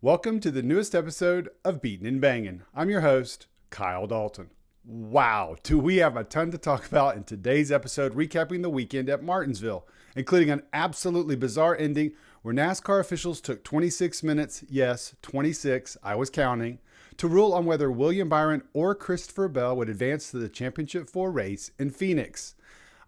Welcome to the newest episode of Beatin' and Bangin'. I'm your host, Kyle Dalton. Wow, do we have a ton to talk about in today's episode, recapping the weekend at Martinsville, including an absolutely bizarre ending where NASCAR officials took 26 minutes, yes, 26, I was counting, to rule on whether William Byron or Christopher Bell would advance to the Championship 4 race in Phoenix.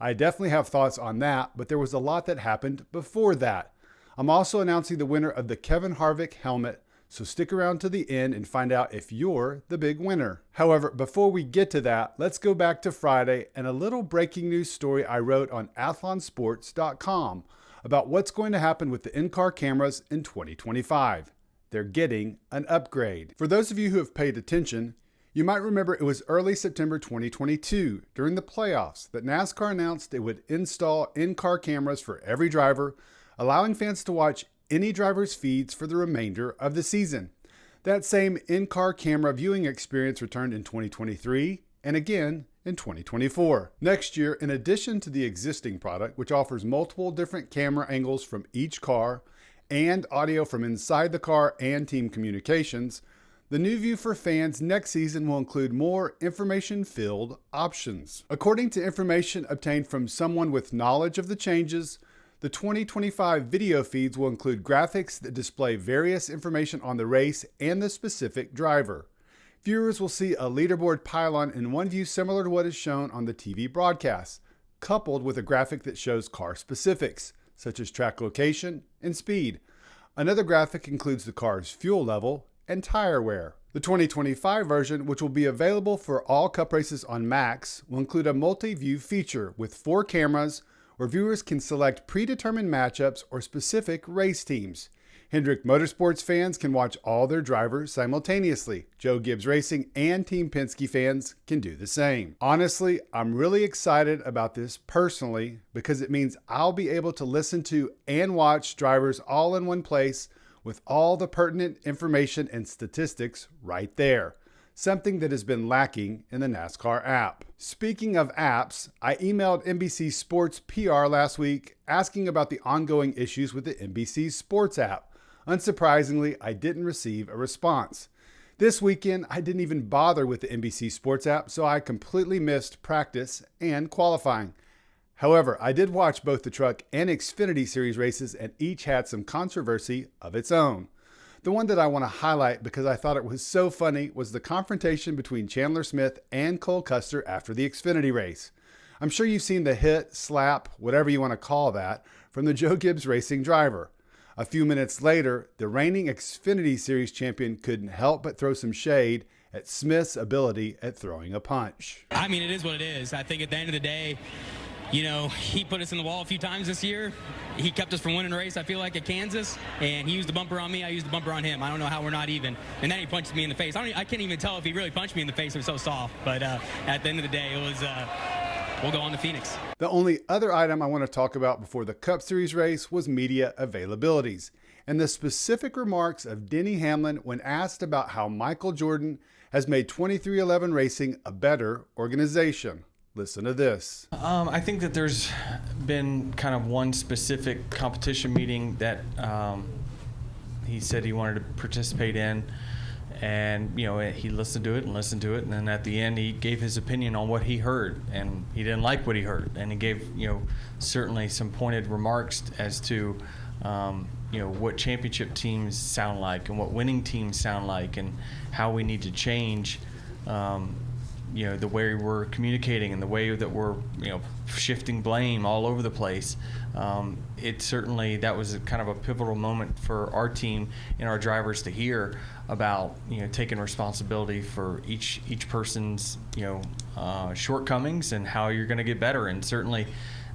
I definitely have thoughts on that, but there was a lot that happened before that. I'm also announcing the winner of the Kevin Harvick helmet, so stick around to the end and find out if you're the big winner. However, before we get to that, let's go back to Friday and a little breaking news story I wrote on athlonsports.com about what's going to happen with the in-car cameras in 2025. They're getting an upgrade. For those of you who have paid attention, you might remember it was early September 2022, during the playoffs, that NASCAR announced it would install in-car cameras for every driver, allowing fans to watch any driver's feeds for the remainder of the season. That same in-car camera viewing experience returned in 2023 and again in 2024. Next year, in addition to the existing product, which offers multiple different camera angles from each car and audio from inside the car and team communications, the new view for fans next season will include more information-filled options. According to information obtained from someone with knowledge of the changes, the 2025 video feeds will include graphics that display various information on the race and the specific driver. Viewers will see a leaderboard pylon in one view similar to what is shown on the TV broadcast, coupled with a graphic that shows car specifics, such as track location and speed. Another graphic includes the car's fuel level and tire wear. The 2025 version, which will be available for all Cup races on Max, will include a multi-view feature with 4 cameras where viewers can select predetermined matchups or specific race teams. Hendrick Motorsports fans can watch all their drivers simultaneously. Joe Gibbs Racing and Team Penske fans can do the same. Honestly, I'm really excited about this personally because it means I'll be able to listen to and watch drivers all in one place with all the pertinent information and statistics right there. Something that has been lacking in the NASCAR app. Speaking of apps, I emailed NBC Sports PR last week asking about the ongoing issues with the NBC Sports app. Unsurprisingly, I didn't receive a response. This weekend, I didn't even bother with the NBC Sports app, so I completely missed practice and qualifying. However, I did watch both the Truck and Xfinity Series races, and each had some controversy of its own. The one that I want to highlight because I thought it was so funny was the confrontation between Chandler Smith and Cole Custer after the Xfinity race. I'm sure you've seen the hit, slap, whatever you want to call that, from the Joe Gibbs Racing driver. A few minutes later, the reigning Xfinity Series champion couldn't help but throw some shade at Smith's ability at throwing a punch. I mean, it is what it is. I think at the end of the day, you know, he put us in the wall a few times this year. He kept us from winning a race, I feel like, at Kansas. And he used the bumper on me. I used the bumper on him. I don't know how we're not even. And then he punched me in the face. I can't even tell if he really punched me in the face. It was so soft. But at the end of the day, it was, we'll go on to Phoenix. The only other item I want to talk about before the Cup Series race was media availabilities and the specific remarks of Denny Hamlin when asked about how Michael Jordan has made 23XI Racing a better organization. Listen to this. I think that there's been kind of one specific competition meeting that he said he wanted to participate in, and he listened to it, and then at the end he gave his opinion on what he heard, and he didn't like what he heard, and he gave certainly some pointed remarks as to what championship teams sound like and what winning teams sound like and how we need to change the way we're communicating and the way that we're, shifting blame all over the place. That was kind of a pivotal moment for our team and our drivers to hear about, taking responsibility for each person's, shortcomings and how you're going to get better. And certainly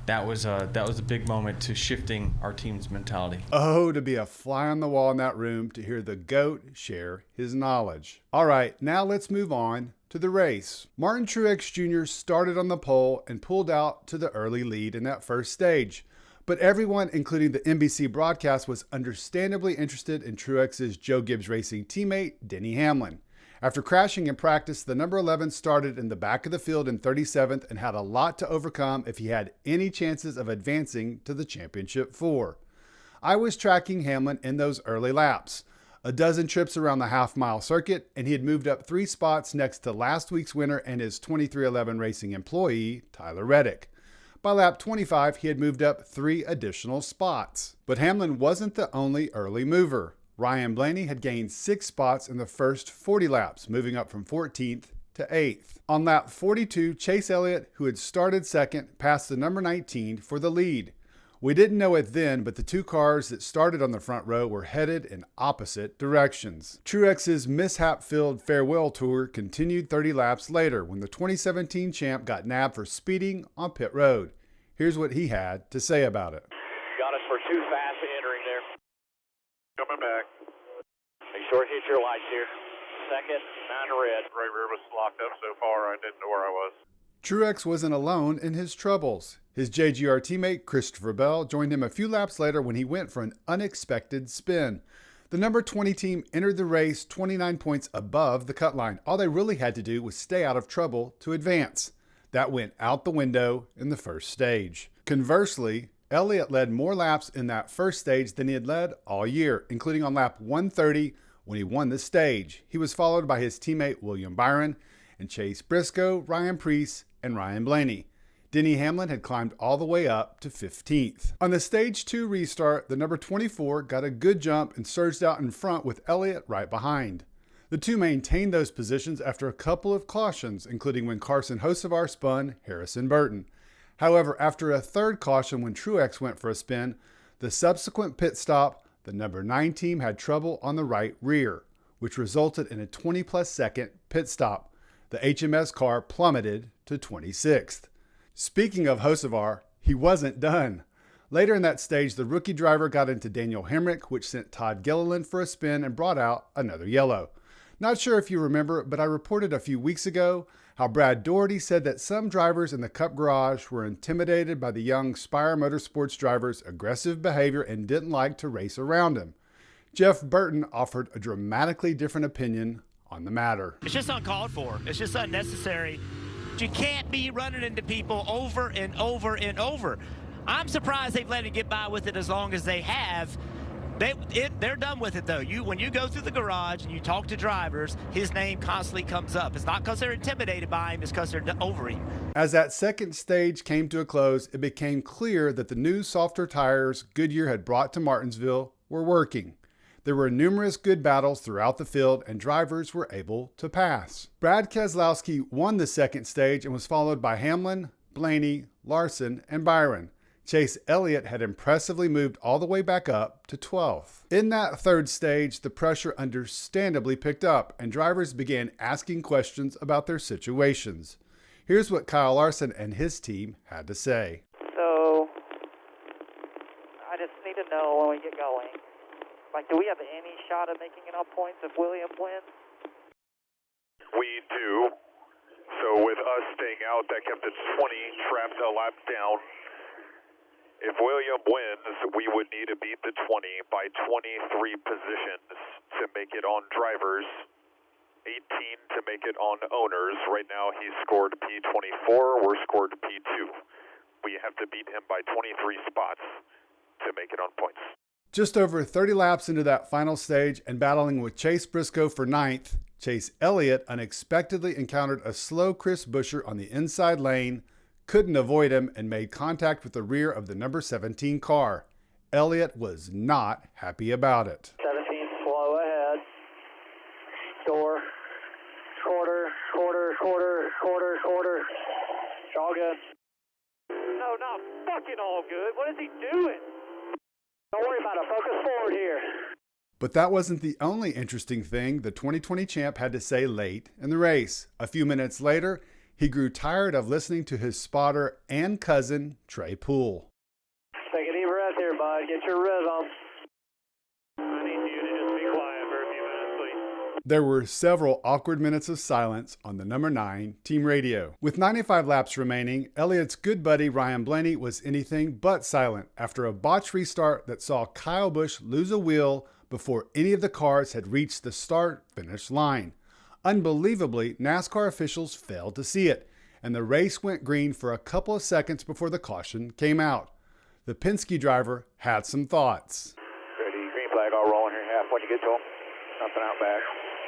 that was a big moment to shifting our team's mentality. Oh, to be a fly on the wall in that room to hear the GOAT share his knowledge. All right, now let's move on to the race. Martin Truex Jr. started on the pole and pulled out to the early lead in that first stage. But everyone, including the NBC broadcast, was understandably interested in Truex's Joe Gibbs Racing teammate, Denny Hamlin. After crashing in practice, the number 11 started in the back of the field in 37th and had a lot to overcome if he had any chances of advancing to the championship 4. I was tracking Hamlin in those early laps. a dozen trips around the half-mile circuit, and he had moved up 3 spots next to last week's winner and his 2311 Racing employee, Tyler Reddick. By lap 25, he had moved up 3 additional spots. But Hamlin wasn't the only early mover. Ryan Blaney had gained 6 spots in the first 40 laps, moving up from 14th to 8th. On lap 42, Chase Elliott, who had started second, passed the number 19 for the lead. We didn't know it then, but the 2 cars that started on the front row were headed in opposite directions. Truex's mishap-filled farewell tour continued 30 laps later when the 2017 champ got nabbed for speeding on pit road. Here's what he had to say about it. Got us for too fast entering there. Coming back. Make sure it hits your lights here. Second, 9 red. Right rear was locked up so far I didn't know where I was. Truex wasn't alone in his troubles. His JGR teammate Christopher Bell joined him a few laps later when he went for an unexpected spin. The number 20 team entered the race 29 points above the cut line. All they really had to do was stay out of trouble to advance. That went out the window in the first stage. Conversely, Elliott led more laps in that first stage than he had led all year, including on lap 130 when he won the stage. He was followed by his teammate William Byron and Chase Briscoe, Ryan Preece, and Ryan Blaney. Denny Hamlin had climbed all the way up to 15th. On the Stage 2 restart, the number 24 got a good jump and surged out in front with Elliott right behind. The two maintained those positions after a couple of cautions, including when Carson Hocevar spun Harrison Burton. However, after a third caution when Truex went for a spin, the subsequent pit stop, the number 9 team had trouble on the right rear, which resulted in a 20-plus second pit stop. The HMS car plummeted to 26th. Speaking of Hocevar, he wasn't done. Later in that stage, the rookie driver got into Daniel Hemrick, which sent Todd Gilliland for a spin and brought out another yellow. Not sure if you remember, but I reported a few weeks ago how Brad Doherty said that some drivers in the Cup garage were intimidated by the young Spire Motorsports driver's aggressive behavior and didn't like to race around him. Jeff Burton offered a dramatically different opinion on the matter. It's just uncalled for. It's just unnecessary. You can't be running into people over and over and over. I'm surprised they've let it get by with it as long as they have. They're done with it, though. When you go through the garage and you talk to drivers, his name constantly comes up. It's not because they're intimidated by him, it's because they're over him. As that second stage came to a close, it became clear that the new softer tires Goodyear had brought to Martinsville were working. There were numerous good battles throughout the field, and drivers were able to pass. Brad Keselowski won the second stage and was followed by Hamlin, Blaney, Larson, and Byron. Chase Elliott had impressively moved all the way back up to 12th. In that third stage, the pressure understandably picked up, and drivers began asking questions about their situations. Here's what Kyle Larson and his team had to say. So, I just need to know when we get going. Like, do we have any shot of making enough points if William wins? We do. So with us staying out, that kept it 20, trapped a lap down. If William wins, we would need to beat the 20 by 23 positions to make it on drivers, 18 to make it on owners. Right now he's scored P24, we're scored P2. We have to beat him by 23 spots to make it on points. Just over 30 laps into that final stage and battling with Chase Briscoe for 9th, Chase Elliott unexpectedly encountered a slow Chris Buescher on the inside lane, couldn't avoid him, and made contact with the rear of the number 17 car. Elliott was not happy about it. 17, slow ahead. Door. Quarter. It's all good. No, not fucking all good. What is he doing? Don't worry about it. Focus forward here. But that wasn't the only interesting thing the 2020 champ had to say late in the race. A few minutes later, he grew tired of listening to his spotter and cousin, Trey Poole. Take a deep breath here, bud. Get your rhythm. I need you to just be quiet for a few minutes, please. There were several awkward minutes of silence on the number 9 team radio. With 95 laps remaining, Elliott's good buddy Ryan Blaney was anything but silent after a botched restart that saw Kyle Busch lose a wheel before any of the cars had reached the start-finish line. Unbelievably, NASCAR officials failed to see it, and the race went green for a couple of seconds before the caution came out. The Penske driver had some thoughts. Ready, green flag, I'll roll in here half when you get to him. Nothing out back.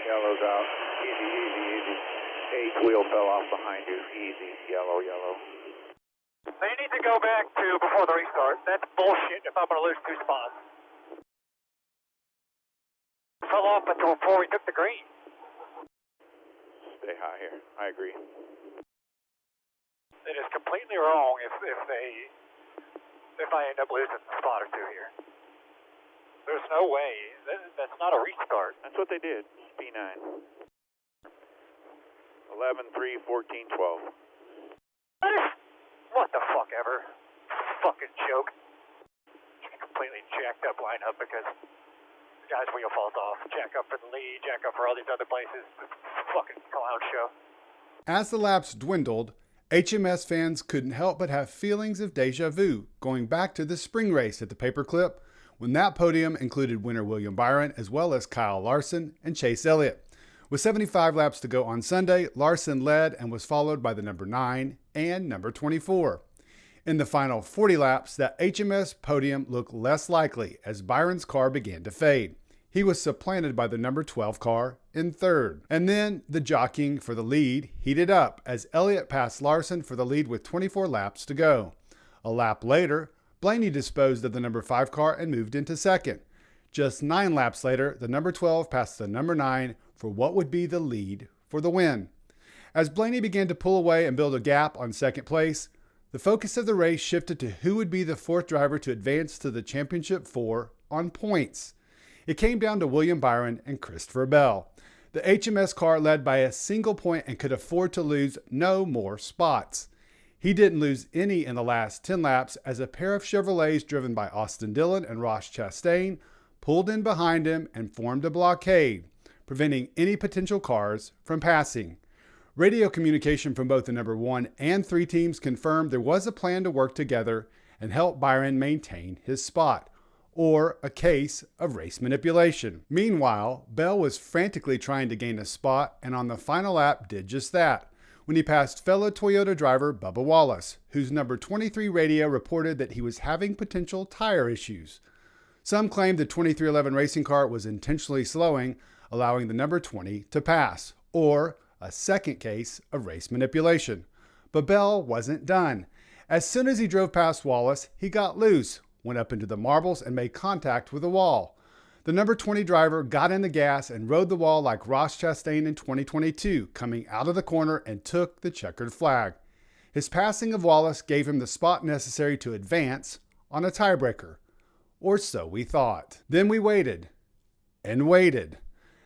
Yellow's out. Easy, easy, easy. Eighth wheel fell off behind you. Easy. Yellow, yellow. They need to go back to before the restart. That's bullshit if I'm going to lose 2 spots. Fell off before we took the green. Stay high here. I agree. It is completely wrong if I end up losing a spot or 2 here. There's no way. That's not a restart. That's what they did. P9. 11, 3, 14, 12. What the fuck ever. Fucking joke. Completely jacked up lineup because the guy's wheel falls off. Jack up for the lead, jack up for all these other places. Fucking clown show. As the laps dwindled, HMS fans couldn't help but have feelings of deja vu going back to the spring race at the Paperclip, when that podium included winner William Byron as well as Kyle Larson and Chase Elliott. With 75 laps to go on Sunday, Larson led and was followed by the number 9 and number 24. In the final 40 laps, that HMS podium looked less likely as Byron's car began to fade. He was supplanted by the number 12 car in third. And then the jockeying for the lead heated up as Elliott passed Larson for the lead with 24 laps to go. A lap later, Blaney disposed of the number 5 car and moved into second. Just 9 laps later, the number 12 passed the number 9 for what would be the lead for the win. As Blaney began to pull away and build a gap on second place, the focus of the race shifted to who would be the 4th driver to advance to the Championship 4 on points. It came down to William Byron and Christopher Bell. The HMS car led by a single point and could afford to lose no more spots. He didn't lose any in the last 10 laps as a pair of Chevrolets driven by Austin Dillon and Ross Chastain pulled in behind him and formed a blockade, preventing any potential cars from passing. Radio communication from both the number 1 and 3 teams confirmed there was a plan to work together and help Byron maintain his spot, or a case of race manipulation. Meanwhile, Bell was frantically trying to gain a spot and on the final lap did just that, when he passed fellow Toyota driver Bubba Wallace, whose number 23 radio reported that he was having potential tire issues. Some claimed the 2311 racing car was intentionally slowing, allowing the number 20 to pass, or a second case of race manipulation. But Bell wasn't done. As soon as he drove past Wallace, he got loose, went up into the marbles, and made contact with the wall. The number 20 driver got in the gas and rode the wall like Ross Chastain in 2022, coming out of the corner and took the checkered flag. His passing of Wallace gave him the spot necessary to advance on a tiebreaker. Or so we thought. Then we waited and waited.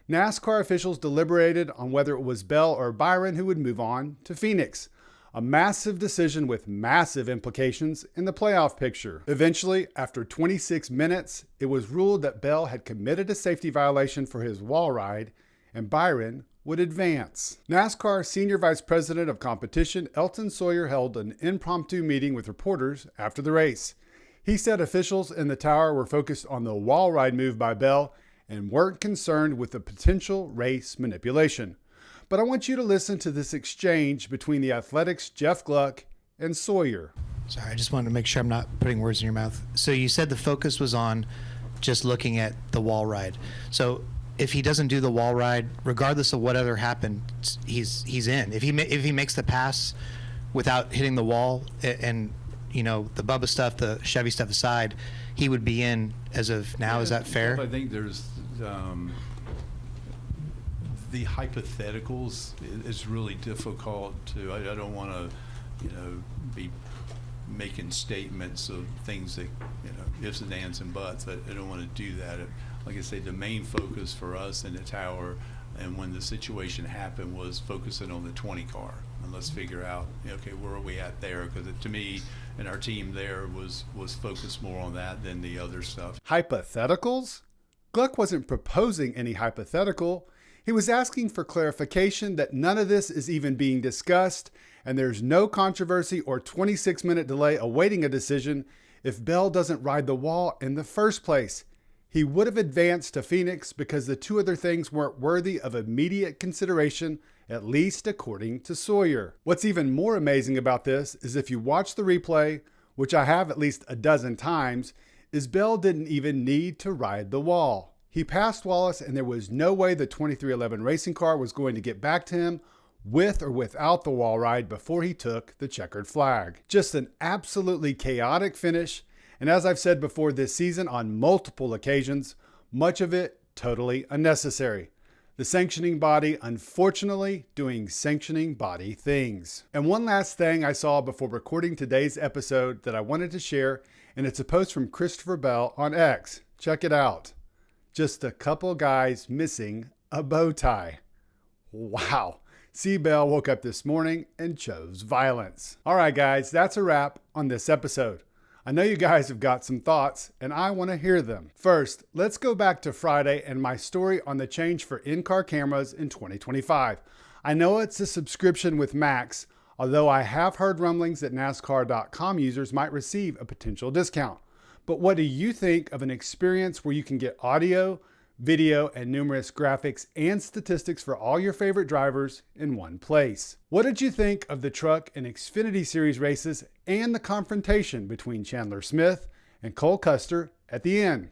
NASCAR officials deliberated on whether it was Bell or Byron who would move on to Phoenix. A massive decision with massive implications in the playoff picture. Eventually, after 26 minutes, it was ruled that Bell had committed a safety violation for his wall ride, and Byron would advance. NASCAR Senior Vice President of Competition Elton Sawyer held an impromptu meeting with reporters after the race. He said officials in the tower were focused on the wall ride move by Bell and weren't concerned with the potential race manipulation. But I want you to listen to this exchange between the Athletics' Jeff Gluck and Sawyer. Sorry, I just wanted to make sure I'm not putting words in your mouth. So you said the focus was on just looking at the wall ride. So if he doesn't do the wall ride, regardless of whatever happened, he's in. If he makes the pass without hitting the wall and you know the Bubba stuff, the Chevy stuff aside, he would be in as of now. Yeah, is that fair? I think there's the hypotheticals is really difficult to. I don't want to, be making statements of things that ifs and ands and buts. I don't want to do that. Like I say, the main focus for us in the tower and when the situation happened was focusing on the 20 car and let's figure out okay, where are we at there, because to me and our team there was focused more on that than the other stuff. Hypotheticals? Gluck wasn't proposing any hypothetical. He was asking for clarification that none of this is even being discussed and there's no controversy or 26-minute delay awaiting a decision if Bell doesn't ride the wall in the first place. He would have advanced to Phoenix because the two other things weren't worthy of immediate consideration, at least according to Sawyer. What's even more amazing about this is if you watch the replay, which I have at least a dozen times, is Bell didn't even need to ride the wall. He passed Wallace, and there was no way the 2311 racing car was going to get back to him with or without the wall ride before he took the checkered flag. Just an absolutely chaotic finish, and as I've said before this season on multiple occasions, much of it totally unnecessary. The sanctioning body, unfortunately, doing sanctioning body things. And one last thing I saw before recording today's episode that I wanted to share, and it's a post from Christopher Bell on X. Check it out. Just a couple guys missing a bow tie. Wow. CBell woke up this morning and chose violence. All right, guys, that's a wrap on this episode. I know you guys have got some thoughts, and I want to hear them. First, let's go back to Friday and my story on the change for in-car cameras in 2025. I know it's a subscription with Max, although I have heard rumblings that NASCAR.com users might receive a potential discount. But what do you think of an experience where you can get audio, video, and numerous graphics and statistics for all your favorite drivers in one place? What did you think of the Truck and Xfinity Series races and the confrontation between Chandler Smith and Cole Custer at the end?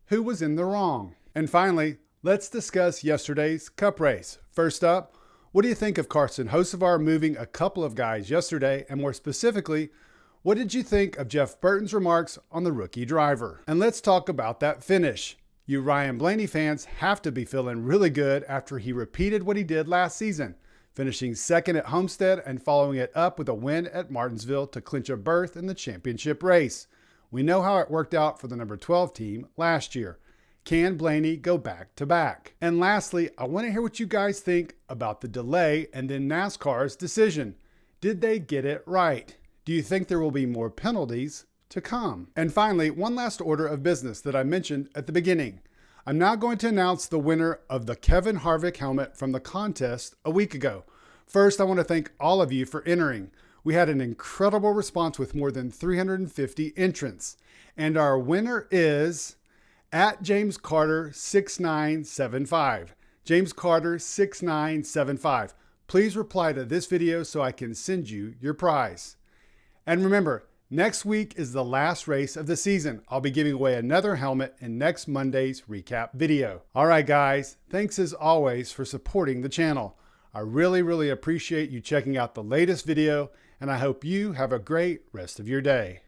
Who was in the wrong? And finally, let's discuss yesterday's Cup race. First up, what do you think of Carson Hocevar moving a couple of guys yesterday, and more specifically, what did you think of Jeff Burton's remarks on the rookie driver? And let's talk about that finish. You Ryan Blaney fans have to be feeling really good after he repeated what he did last season, finishing second at Homestead and following it up with a win at Martinsville to clinch a berth in the championship race. We know how it worked out for the number 12 team last year. Can Blaney go back to back? And lastly, I want to hear what you guys think about the delay and then NASCAR's decision. Did they get it right? Do you think there will be more penalties to come? And finally, one last order of business that I mentioned at the beginning. I'm now going to announce the winner of the Kevin Harvick helmet from the contest a week ago. First, I want to thank all of you for entering. We had an incredible response with more than 350 entrants. And our winner is at James Carter 6975. James Carter 6975. Please reply to this video so I can send you your prize. And remember, next week is the last race of the season. I'll be giving away another helmet in next Monday's recap video. All right, guys, thanks as always for supporting the channel. I really appreciate you checking out the latest video, and I hope you have a great rest of your day.